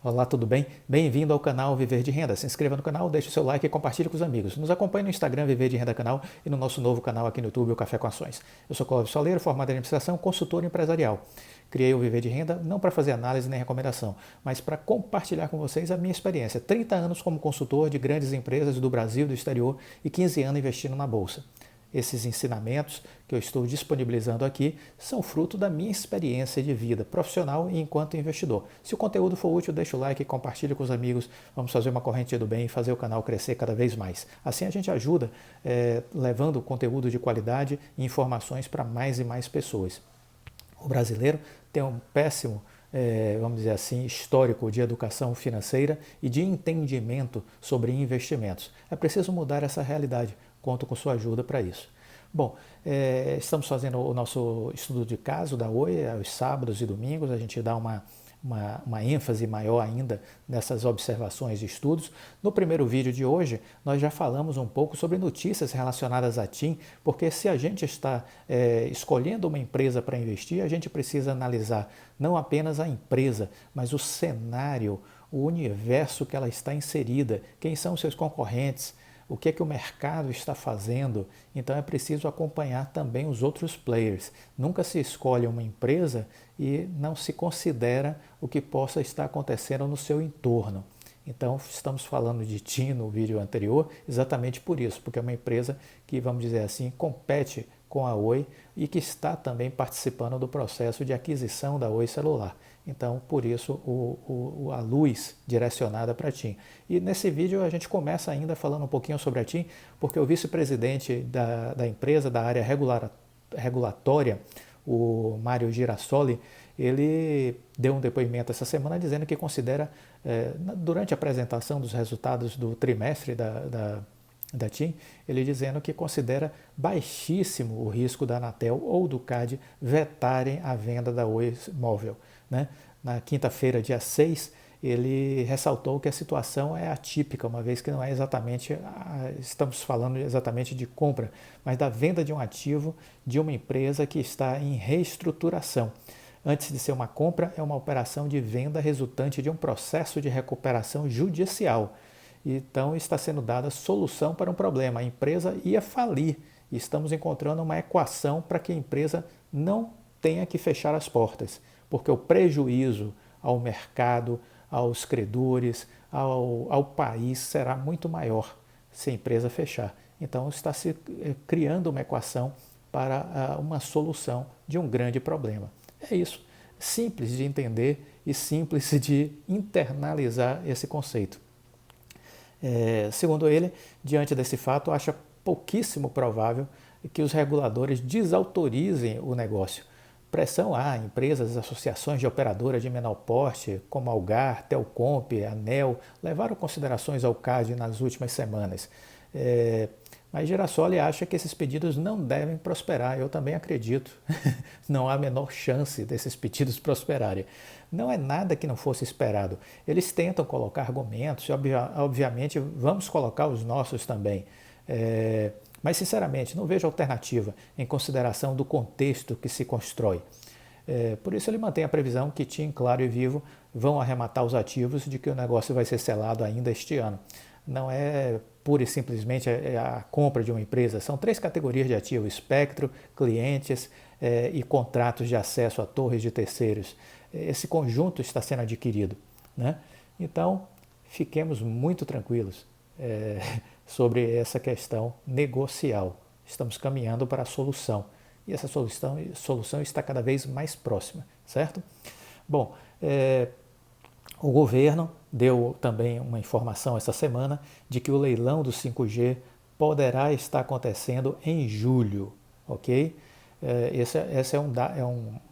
Olá, tudo bem? Bem-vindo ao canal Viver de Renda. Se inscreva no canal, deixe o seu like e compartilhe com os amigos. Nos acompanhe no Instagram Viver de Renda Canal e no nosso novo canal aqui no YouTube, o Café com Ações. Eu sou Cláudio Soleiro, formado em administração, consultor empresarial. Criei o Viver de Renda não para fazer análise nem recomendação, mas para compartilhar com vocês a minha experiência. 30 anos como consultor de grandes empresas do Brasil e do exterior e 15 anos investindo na Bolsa. Esses ensinamentos que eu estou disponibilizando aqui são fruto da minha experiência de vida profissional e enquanto investidor. Se o conteúdo for útil, deixa o like, compartilhe com os amigos, vamos fazer uma corrente do bem e fazer o canal crescer cada vez mais. Assim a gente ajuda levando conteúdo de qualidade e informações para mais e mais pessoas. O brasileiro tem um péssimo, vamos dizer assim, histórico de educação financeira e de entendimento sobre investimentos. É preciso mudar essa realidade. Conto com sua ajuda para isso. Bom, estamos fazendo o nosso estudo de caso da Oi aos sábados e domingos. A gente dá uma ênfase maior ainda nessas observações e estudos. No primeiro vídeo de hoje, nós já falamos um pouco sobre notícias relacionadas à TIM, porque se a gente está escolhendo uma empresa para investir, a gente precisa analisar não apenas a empresa, mas o cenário, o universo que ela está inserida, quem são seus concorrentes, o que é que o mercado está fazendo. Então é preciso acompanhar também os outros players. Nunca se escolhe uma empresa e não se considera o que possa estar acontecendo no seu entorno. Então estamos falando de TIM no vídeo anterior exatamente por isso, porque é uma empresa que, vamos dizer assim, compete com a Oi e que está também participando do processo de aquisição da Oi Celular. Então, por isso, a luz direcionada para a TIM. E nesse vídeo a gente começa ainda falando um pouquinho sobre a TIM, porque o vice-presidente da empresa, da área regulatória, o Mário Girassoli, ele deu um depoimento essa semana dizendo que considera, durante a apresentação dos resultados do trimestre da TIM, ele dizendo que considera baixíssimo o risco da Anatel ou do CAD vetarem a venda da Oi Móvel. Né? Na quinta-feira, dia 6, ele ressaltou que a situação é atípica, uma vez que não é exatamente, estamos falando exatamente de compra, mas da venda de um ativo de uma empresa que está em reestruturação. Antes de ser uma compra, é uma operação de venda resultante de um processo de recuperação judicial. Então está sendo dada solução para um problema. A empresa ia falir e estamos encontrando uma equação para que a empresa não tenha que fechar as portas, porque o prejuízo ao mercado, aos credores, ao país será muito maior se a empresa fechar. Então está se criando uma equação para uma solução de um grande problema. É isso, simples de entender e simples de internalizar esse conceito. Segundo ele, diante desse fato, acha pouquíssimo provável que os reguladores desautorizem o negócio. Pressão há, empresas, associações de operadoras de menor porte, como Algar, Telcomp, Anel, levaram considerações ao CAD nas últimas semanas. Mas Girassoli acha que esses pedidos não devem prosperar. Eu também acredito. Não há a menor chance desses pedidos prosperarem. Não é nada que não fosse esperado. Eles tentam colocar argumentos e, obviamente, vamos colocar os nossos também. Mas, sinceramente, não vejo alternativa em consideração do contexto que se constrói. Por isso ele mantém a previsão que TIM, Claro e Vivo vão arrematar os ativos de que o negócio vai ser selado ainda este ano. Não é pura e simplesmente a compra de uma empresa, são 3 categorias de ativos: espectro, clientes e contratos de acesso a torres de terceiros. Esse conjunto está sendo adquirido. Né? Então, fiquemos muito tranquilos sobre essa questão negocial. Estamos caminhando para a solução e essa solução está cada vez mais próxima, certo? Bom, o governo deu também uma informação essa semana de que o leilão do 5G poderá estar acontecendo em julho, ok? Essa é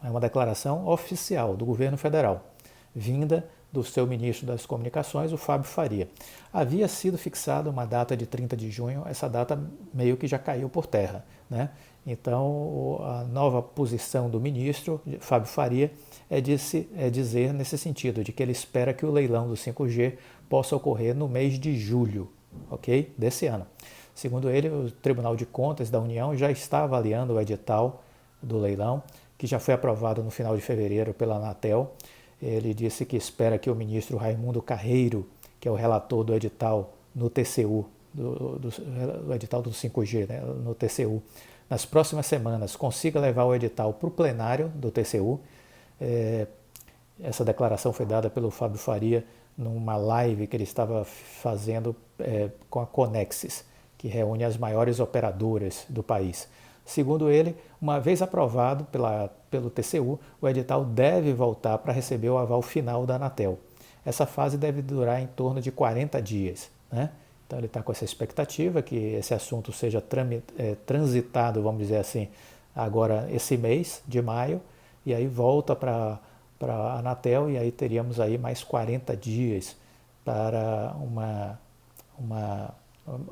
uma declaração oficial do governo federal, vinda do seu ministro das Comunicações, o Fábio Faria. Havia sido fixada uma data de 30 de junho, essa data meio que já caiu por terra. Né? Então, a nova posição do ministro, Fábio Faria, é dizer nesse sentido, de que ele espera que o leilão do 5G possa ocorrer no mês de julho, ok? Desse ano. Segundo ele, o Tribunal de Contas da União já está avaliando o edital do leilão, que já foi aprovado no final de fevereiro pela Anatel, Ele disse que espera que o ministro Raimundo Carreiro, que é o relator do edital no TCU, do edital do 5G, né, no TCU, nas próximas semanas consiga levar o edital para o plenário do TCU. Essa declaração foi dada pelo Fábio Faria numa live que ele estava fazendo com a Conexis, que reúne as maiores operadoras do país. Segundo ele, uma vez aprovado pelo TCU, o edital deve voltar para receber o aval final da Anatel. Essa fase deve durar em torno de 40 dias, né? Então ele está com essa expectativa que esse assunto seja transitado, vamos dizer assim, agora esse mês de maio, e aí volta para a Anatel, e aí teríamos aí mais 40 dias para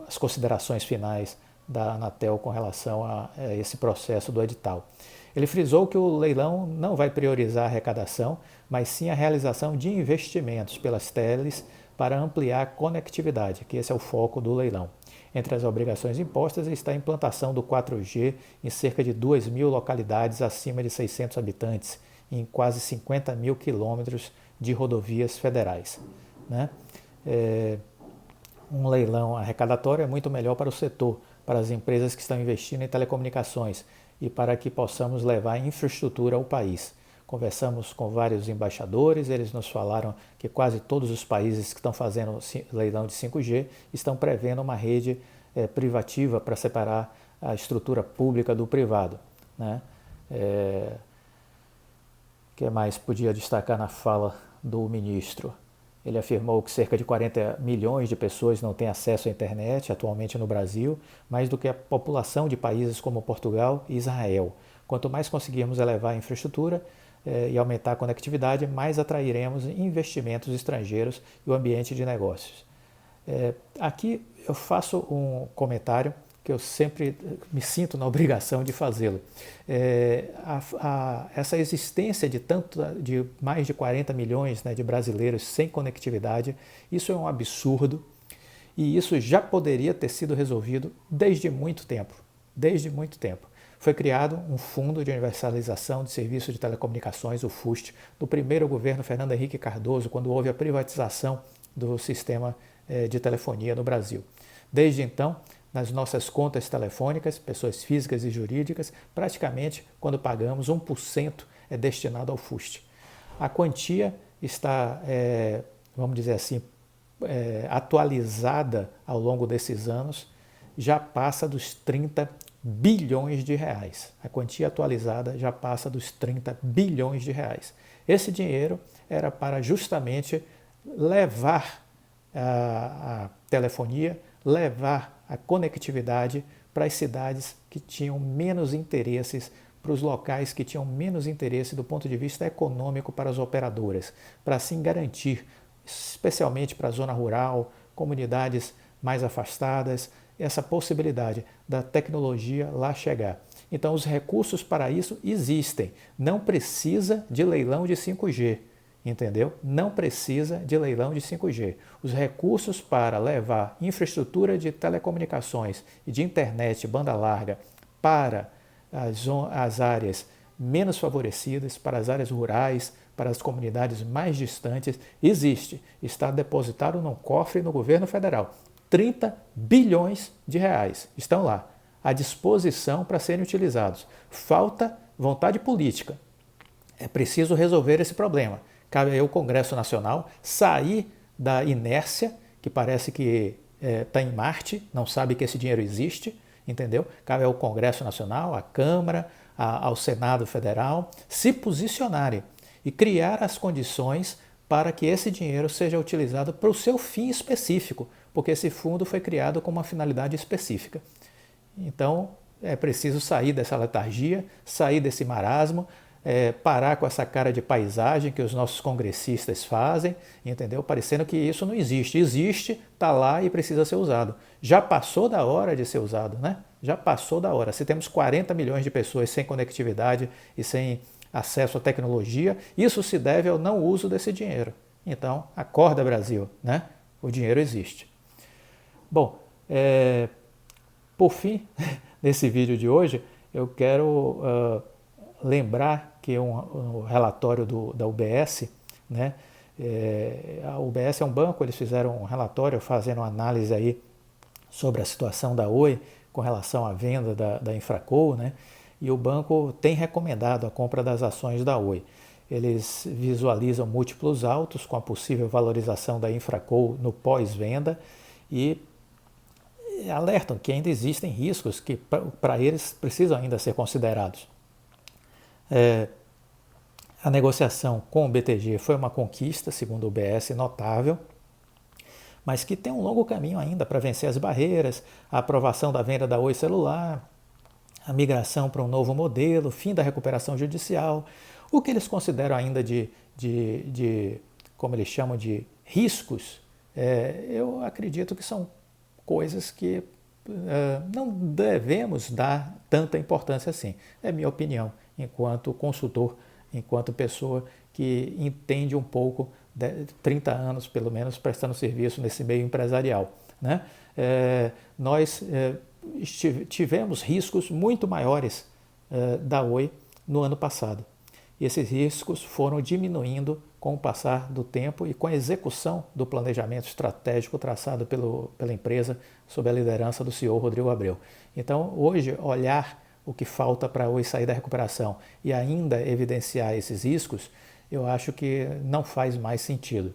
as considerações finais da Anatel com relação a esse processo do edital. Ele frisou que o leilão não vai priorizar a arrecadação, mas sim a realização de investimentos pelas teles para ampliar a conectividade, que esse é o foco do leilão. Entre as obrigações impostas está a implantação do 4G em cerca de 2.000 localidades acima de 600 habitantes, em quase 50 mil quilômetros de rodovias federais, né? Um leilão arrecadatório é muito melhor para o setor, para as empresas que estão investindo em telecomunicações e para que possamos levar infraestrutura ao país. Conversamos com vários embaixadores, eles nos falaram que quase todos os países que estão fazendo leilão de 5G estão prevendo uma rede privativa para separar a estrutura pública do privado, né? O que mais podia destacar na fala do ministro? Ele afirmou que cerca de 40 milhões de pessoas não têm acesso à internet atualmente no Brasil, mais do que a população de países como Portugal e Israel. Quanto mais conseguirmos elevar a infraestrutura e aumentar a conectividade, mais atrairemos investimentos estrangeiros e o ambiente de negócios. Aqui eu faço um comentário que eu sempre me sinto na obrigação de fazê-lo. Essa existência de mais de 40 milhões, né, de brasileiros sem conectividade, isso é um absurdo e isso já poderia ter sido resolvido desde muito tempo. Desde muito tempo. Foi criado um Fundo de Universalização de Serviços de Telecomunicações, o FUST, no primeiro governo Fernando Henrique Cardoso, quando houve a privatização do sistema de telefonia no Brasil. Desde então, nas nossas contas telefônicas, pessoas físicas e jurídicas, praticamente, quando pagamos, 1% é destinado ao FUST. A quantia está, vamos dizer assim, atualizada ao longo desses anos, já passa dos 30 bilhões de reais. A quantia atualizada já passa dos 30 bilhões de reais. Esse dinheiro era para justamente levar a telefonia, levar a conectividade para as cidades que tinham menos interesses, para os locais que tinham menos interesse do ponto de vista econômico para as operadoras, para assim garantir, especialmente para a zona rural, comunidades mais afastadas, essa possibilidade da tecnologia lá chegar. Então, os recursos para isso existem. Não precisa de leilão de 5G. Entendeu? Não precisa de leilão de 5G. Os recursos para levar infraestrutura de telecomunicações e de internet banda larga para as áreas menos favorecidas, para as áreas rurais, para as comunidades mais distantes, existe. Está depositado num cofre no governo federal. 30 bilhões de reais estão lá, à disposição para serem utilizados. Falta vontade política. É preciso resolver esse problema. Cabe ao Congresso Nacional sair da inércia, que parece que está em Marte, não sabe que esse dinheiro existe, entendeu? Cabe ao Congresso Nacional, à Câmara, ao Senado Federal, se posicionarem e criar as condições para que esse dinheiro seja utilizado para o seu fim específico, porque esse fundo foi criado com uma finalidade específica. Então, é preciso sair dessa letargia, sair desse marasmo, parar com essa cara de paisagem que os nossos congressistas fazem, entendeu? Parecendo que isso não existe. Existe, está lá e precisa ser usado. Já passou da hora de ser usado, né? Já passou da hora. Se temos 40 milhões de pessoas sem conectividade e sem acesso à tecnologia, isso se deve ao não uso desse dinheiro. Então, acorda, Brasil, né? O dinheiro existe. Bom, por fim, nesse vídeo de hoje, eu quero lembrar que um relatório da UBS né? A UBS é um banco, eles fizeram um relatório fazendo uma análise aí sobre a situação da Oi com relação à venda da Infraco, né? E o banco tem recomendado a compra das ações da Oi. Eles visualizam múltiplos altos com a possível valorização da Infraco no pós-venda e alertam que ainda existem riscos que para eles precisam ainda ser considerados. A negociação com o BTG foi uma conquista, segundo o UBS, notável, mas que tem um longo caminho ainda para vencer as barreiras, a aprovação da venda da Oi Celular, a migração para um novo modelo, fim da recuperação judicial, o que eles consideram ainda como eles chamam, de riscos, eu acredito que são coisas que não devemos dar tanta importância assim. É minha opinião, enquanto consultor, enquanto pessoa que entende um pouco, 30 anos pelo menos, prestando serviço nesse meio empresarial, né? Nós tivemos riscos muito maiores da Oi no ano passado. E esses riscos foram diminuindo com o passar do tempo e com a execução do planejamento estratégico traçado pela empresa sob a liderança do CEO Rodrigo Abreu. Então, hoje, olhar o que falta para a Oi sair da recuperação e ainda evidenciar esses riscos, eu acho que não faz mais sentido.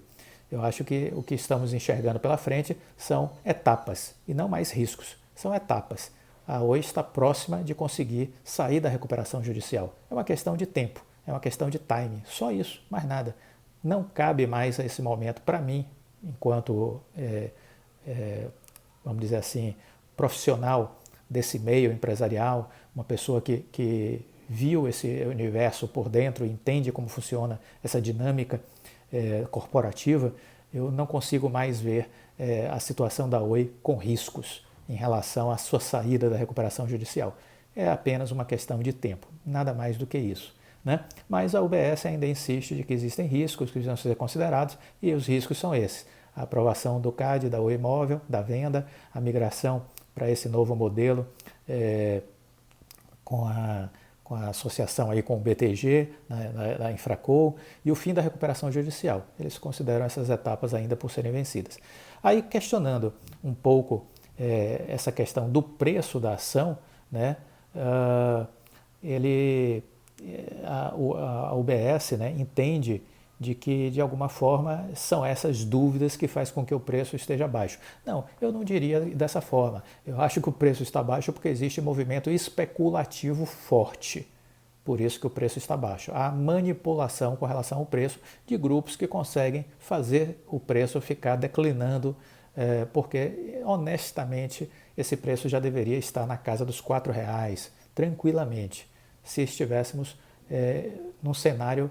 Eu acho que o que estamos enxergando pela frente são etapas e não mais riscos, são etapas. A Oi está próxima de conseguir sair da recuperação judicial. É uma questão de tempo, é uma questão de timing, só isso, mais nada. Não cabe mais a esse momento para mim, enquanto, vamos dizer assim, profissional desse meio empresarial, uma pessoa que viu esse universo por dentro, entende como funciona essa dinâmica corporativa, eu não consigo mais ver a situação da Oi com riscos em relação à sua saída da recuperação judicial. É apenas uma questão de tempo, nada mais do que isso, né? Mas a UBS ainda insiste de que existem riscos que precisam ser considerados e os riscos são esses: a aprovação do CAD, da Oi Móvel, da venda, a migração para esse novo modelo com a associação aí com o BTG, da Infraco, e o fim da recuperação judicial. Eles consideram essas etapas ainda por serem vencidas. Aí, questionando um pouco essa questão do preço da ação, né, a UBS, né, entende de que, de alguma forma, são essas dúvidas que faz com que o preço esteja baixo. Não, eu não diria dessa forma. Eu acho que o preço está baixo porque existe movimento especulativo forte. Por isso que o preço está baixo. Há manipulação com relação ao preço de grupos que conseguem fazer o preço ficar declinando, porque, honestamente, esse preço já deveria estar na casa dos R$4, tranquilamente, se estivéssemos num cenário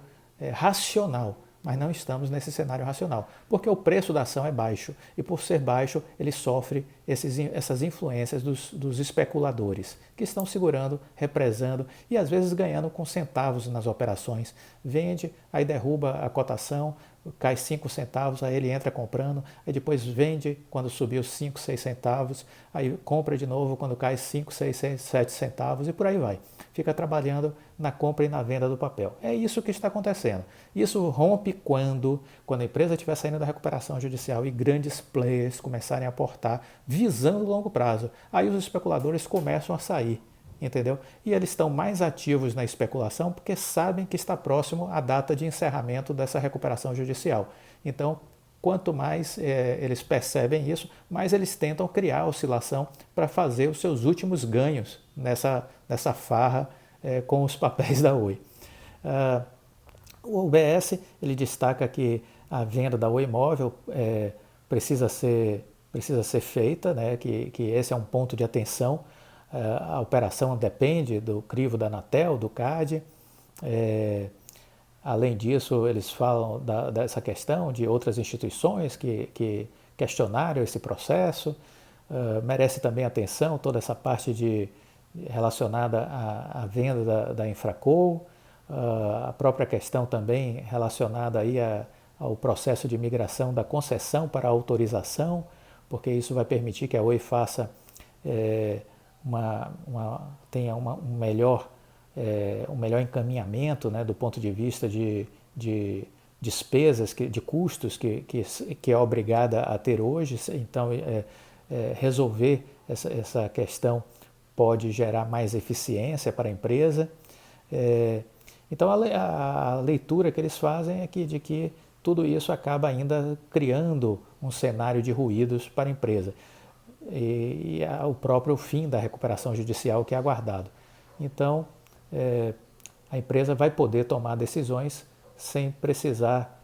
racional, mas não estamos nesse cenário racional, porque o preço da ação é baixo e, por ser baixo, ele sofre essas influências dos especuladores que estão segurando, represando e às vezes ganhando com centavos nas operações. Vende, aí derruba a cotação, cai 5 centavos, aí ele entra comprando, aí depois vende quando subiu 5, 6 centavos, aí compra de novo quando cai 5, 6, 7 centavos e por aí vai. Fica trabalhando na compra e na venda do papel. É isso que está acontecendo. Isso rompe quando a empresa estiver saindo da recuperação judicial e grandes players começarem a aportar visando o longo prazo. Aí os especuladores começam a sair, entendeu? E eles estão mais ativos na especulação porque sabem que está próximo a data de encerramento dessa recuperação judicial. Então, quanto mais eles percebem isso, mais eles tentam criar oscilação para fazer os seus últimos ganhos nessa farra com os papéis da Oi. O UBS ele destaca que a venda da Oi Móvel precisa ser feita, né, que esse é um ponto de atenção. A operação depende do crivo da Anatel, do CAD. Além disso, eles falam dessa questão de outras instituições que questionaram esse processo. Merece também atenção toda essa parte relacionada à venda da Infraco, a própria questão também relacionada aí ao processo de migração da concessão para a autorização, porque isso vai permitir que a Oi faça tenha um melhor encaminhamento, né, do ponto de vista de despesas, de custos que é obrigada a ter hoje. Então, resolver essa questão pode gerar mais eficiência para a empresa. Então, a leitura que eles fazem é de que tudo isso acaba ainda criando um cenário de ruídos para a empresa e o próprio fim da recuperação judicial que é aguardado. Então, a empresa vai poder tomar decisões sem precisar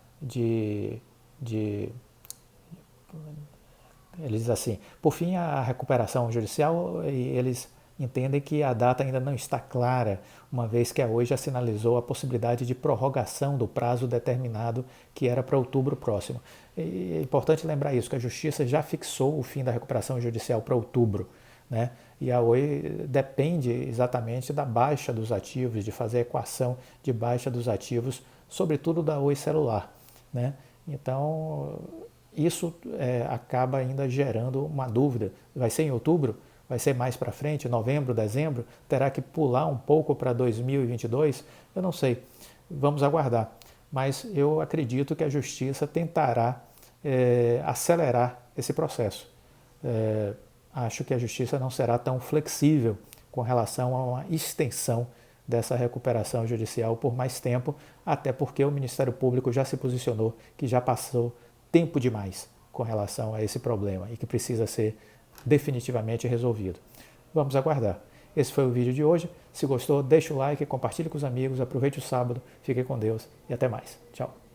eles dizem assim, por fim, a recuperação judicial, eles entendem que a data ainda não está clara, uma vez que a Oi já sinalizou a possibilidade de prorrogação do prazo determinado, que era para outubro próximo. E é importante lembrar isso, que a Justiça já fixou o fim da recuperação judicial para outubro, né? E a Oi depende exatamente da baixa dos ativos, de fazer a equação de baixa dos ativos, sobretudo da Oi Celular, né? Então, isso acaba ainda gerando uma dúvida. Vai ser em outubro? Vai ser mais para frente, novembro, dezembro? Terá que pular um pouco para 2022? Eu não sei. Vamos aguardar. Mas eu acredito que a Justiça tentará acelerar esse processo. Acho que a Justiça não será tão flexível com relação a uma extensão dessa recuperação judicial por mais tempo, até porque o Ministério Público já se posicionou que já passou tempo demais com relação a esse problema e que precisa ser definitivamente resolvido. Vamos aguardar. Esse foi o vídeo de hoje. Se gostou, deixa o like, compartilhe com os amigos, aproveite o sábado, fique com Deus e até mais. Tchau.